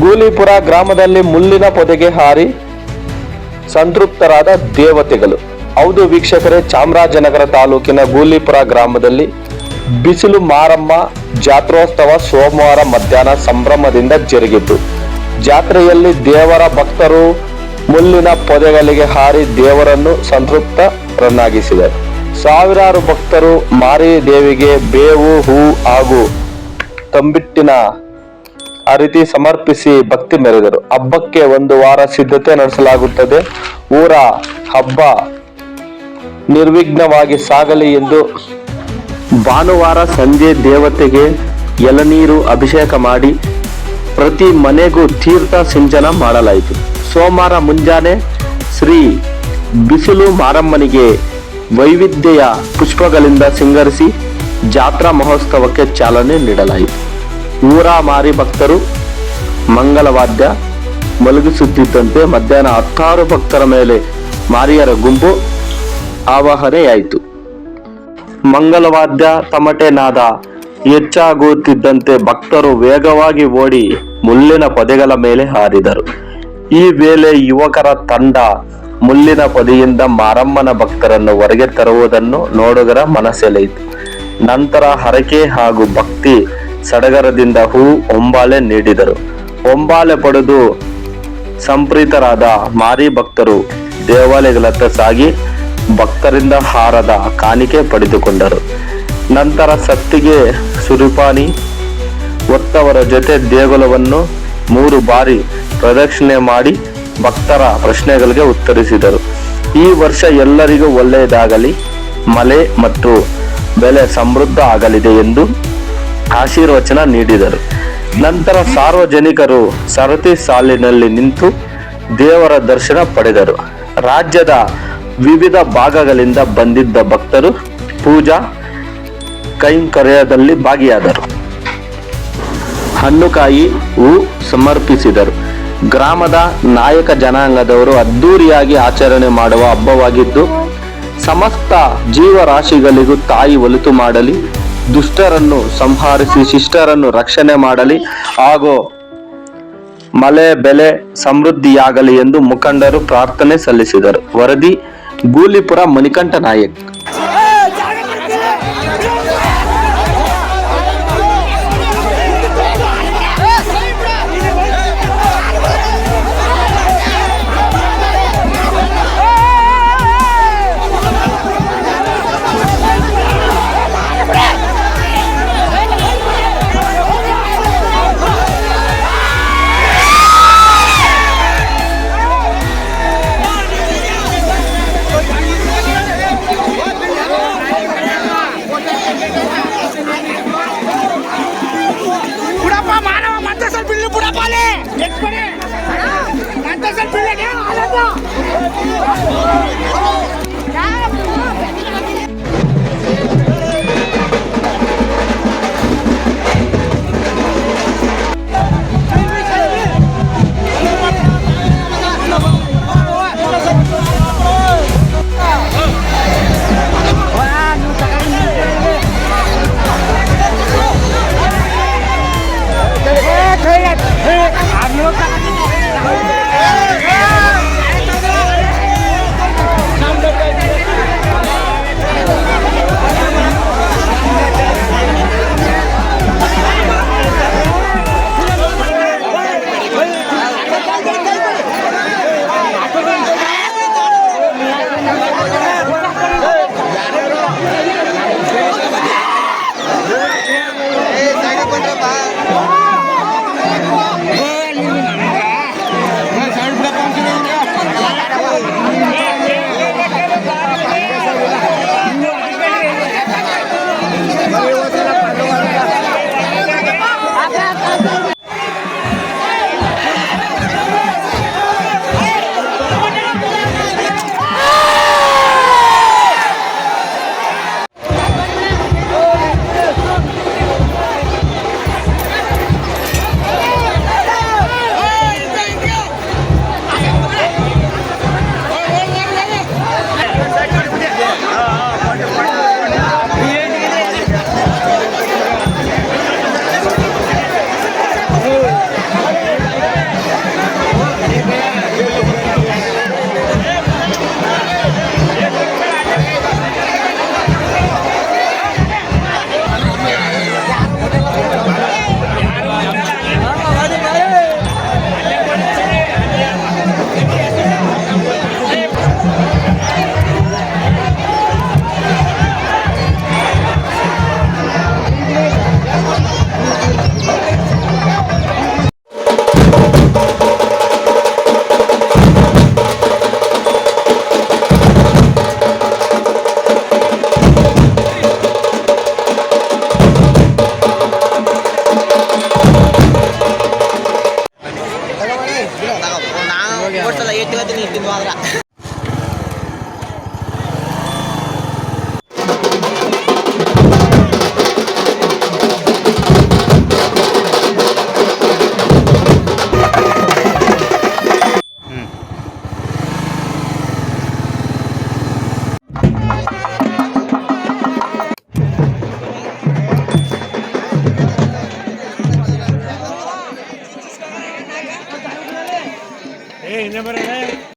ಗೂಲಿಪುರ ಗ್ರಾಮದಲ್ಲಿ ಮುಳ್ಳಿನ ಪೊದೆಗೆ ಹಾರಿ ಸಂತೃಪ್ತರಾದ ದೇವತೆಗಳು. ಹೌದು ವೀಕ್ಷಕರೇ, ಚಾಮರಾಜನಗರ ತಾಲೂಕಿನ ಗೂಲಿಪುರ ಗ್ರಾಮದಲ್ಲಿ ಬಿಸಿಲು ಮಾರಮ್ಮ ಜಾತ್ರೋತ್ಸವ ಸೋಮವಾರ ಮಧ್ಯಾಹ್ನ ಸಂಭ್ರಮದಿಂದ ಜರುಗಿತು. ಜಾತ್ರೆಯಲ್ಲಿ ದೇವರ ಭಕ್ತರು ಮುಳ್ಳಿನ ಪೊದೆಗಳಿಗೆ ಹಾರಿ ದೇವರನ್ನು ಸಂತೃಪ್ತರನ್ನಾಗಿಸಿದರು. ಸಾವಿರಾರು ಭಕ್ತರು ಮಾರಿ ದೇವಿಗೆ ಬೇವು, ಹೂ ಹಾಗೂ ತಂಬಿಟ್ಟಿನ ಅರಿತಿ ಸಮರ್ಪಿಸಿ ಭಕ್ತಿ ಮೆರೆದರು. ಹಬ್ಬಕ್ಕೆ 1 ವಾರ ಸಿದ್ಧತೆ ನಡೆಸಲಾಗುತ್ತದೆ. ಊರ ಹಬ್ಬ ನಿರ್ವಿಘ್ನವಾಗಿ ಸಾಗಲಿ ಎಂದು ಭಾನುವಾರ ಸಂಜೆ ದೇವತೆಗೆ ಎಳನೀರು ಅಭಿಷೇಕ ಮಾಡಿ ಪ್ರತಿ ಮನೆಗೂ ತೀರ್ಥ ಸಿಂಚನ ಮಾಡಲಾಯಿತು. ಸೋಮವಾರ ಮುಂಜಾನೆ ಶ್ರೀ ಬಿಸಿಲು ಮಾರಮ್ಮನಿಗೆ ವೈವಿಧ್ಯೆಯ ಪುಷ್ಪಗಳಿಂದ ಸಿಂಗರಿಸಿ ಜಾತ್ರಾ ಮಹೋತ್ಸವಕ್ಕೆ ಚಾಲನೆ ನೀಡಲಾಯಿತು. ಊರ ಮಾರಿ ಭಕ್ತರು ಮಂಗಲವಾದ್ಯ ಮಲಗಿಸುತ್ತಿದ್ದಂತೆ ಮಧ್ಯಾಹ್ನ 16 ಭಕ್ತರ ಮೇಲೆ ಮಾರಿಯರ ಗುಂಪು ಆವಾಹನೆಯಾಯಿತು. ಮಂಗಲವಾದ್ಯ ತಮಟೆ ನಾದ ಹೆಚ್ಚಾಗುತ್ತಿದ್ದಂತೆ ಭಕ್ತರು ವೇಗವಾಗಿ ಓಡಿ ಮುಳ್ಳಿನ ಪೊದೆಗಳ ಮೇಲೆ ಹಾರಿದರು. ಈ ವೇಳೆ ಯುವಕರ ತಂಡ ಮುಳ್ಳಿನ ಪೊದೆಯಿಂದ ಮಾರಮ್ಮನ ಭಕ್ತರನ್ನು ಹೊರಗೆ ತರುವುದನ್ನು ನೋಡುಗರ ಮನಸೆಳೆಯಿತು. ನಂತರ ಹರಕೆ ಹಾಗೂ ಭಕ್ತಿ ಸಡಗರದಿಂದ ಹೂ ಹೊಂಬಾಳೆ ನೀಡಿದರು. ಹೊಂಬಾಳೆ ಪಡೆದು ಸಂಪ್ರೀತರಾದ ಮಾರಿ ಭಕ್ತರು ದೇವಾಲಯಗಳತ್ತ ಸಾಗಿ ಭಕ್ತರಿಂದ ಹಾರದ ಕಾಣಿಕೆ ಪಡೆದುಕೊಂಡರು. ನಂತರ ಸತ್ತಿಗೆ ಸುರಿಪಾನಿ ಹೊತ್ತವರ ಜೊತೆ ದೇಗುಲವನ್ನು 3 ಬಾರಿ ಪ್ರದಕ್ಷಿಣೆ ಮಾಡಿ ಭಕ್ತರ ಪ್ರಶ್ನೆಗಳಿಗೆ ಉತ್ತರಿಸಿದರು. ಈ ವರ್ಷ ಎಲ್ಲರಿಗೂ ಒಳ್ಳೆಯದಾಗಲಿ, ಮಳೆ ಮತ್ತು ಬೆಳೆ ಸಮೃದ್ಧ ಆಗಲಿದೆ ಎಂದು ಆಶೀರ್ವಚನ ನೀಡಿದರು. ನಂತರ ಸಾರ್ವಜನಿಕರು ಸರತಿ ಸಾಲಿನಲ್ಲಿ ನಿಂತು ದೇವರ ದರ್ಶನ ಪಡೆದರು. ರಾಜ್ಯದ ವಿವಿಧ ಭಾಗಗಳಿಂದ ಬಂದಿದ್ದ ಭಕ್ತರು ಪೂಜಾ ಕೈಂಕರ್ಯದಲ್ಲಿ ಭಾಗಿಯಾದರು. ಹಣ್ಣುಕಾಯಿ, ಹೂ ಸಮರ್ಪಿಸಿದರು. ಗ್ರಾಮದ ನಾಯಕ ಜನಾಂಗದವರು ಅದ್ದೂರಿಯಾಗಿ ಆಚರಣೆ ಮಾಡುವ ಹಬ್ಬವಾಗಿದ್ದು, ಸಮಸ್ತ ಜೀವರಾಶಿಗಳಿಗೂ ತಾಯಿ ಒಲಿತು ಮಾಡಲಿ, ದುಷ್ಟರನ್ನು ಸಂಹರಿಸಿ ಶಿಷ್ಟರನ್ನು ರಕ್ಷಣೆ ಮಾಡಲಿ ಹಾಗೂ ಮಳೆ ಬೆಳೆ ಸಮೃದ್ಧಿಯಾಗಲಿ ಎಂದು ಮುಖಂಡರು ಪ್ರಾರ್ಥನೆ ಸಲ್ಲಿಸಿದರು. ವರದಿ ಗೂಲಿಪುರ ಮಣಿಕಂಠ ನಾಯಕ್. ಕೊಡಲ್ಲ ಏಟ್ ಇವತ್ತು ತಿಂದು ಆದ್ರ ಹಿಂದೆ ಬರೋಣ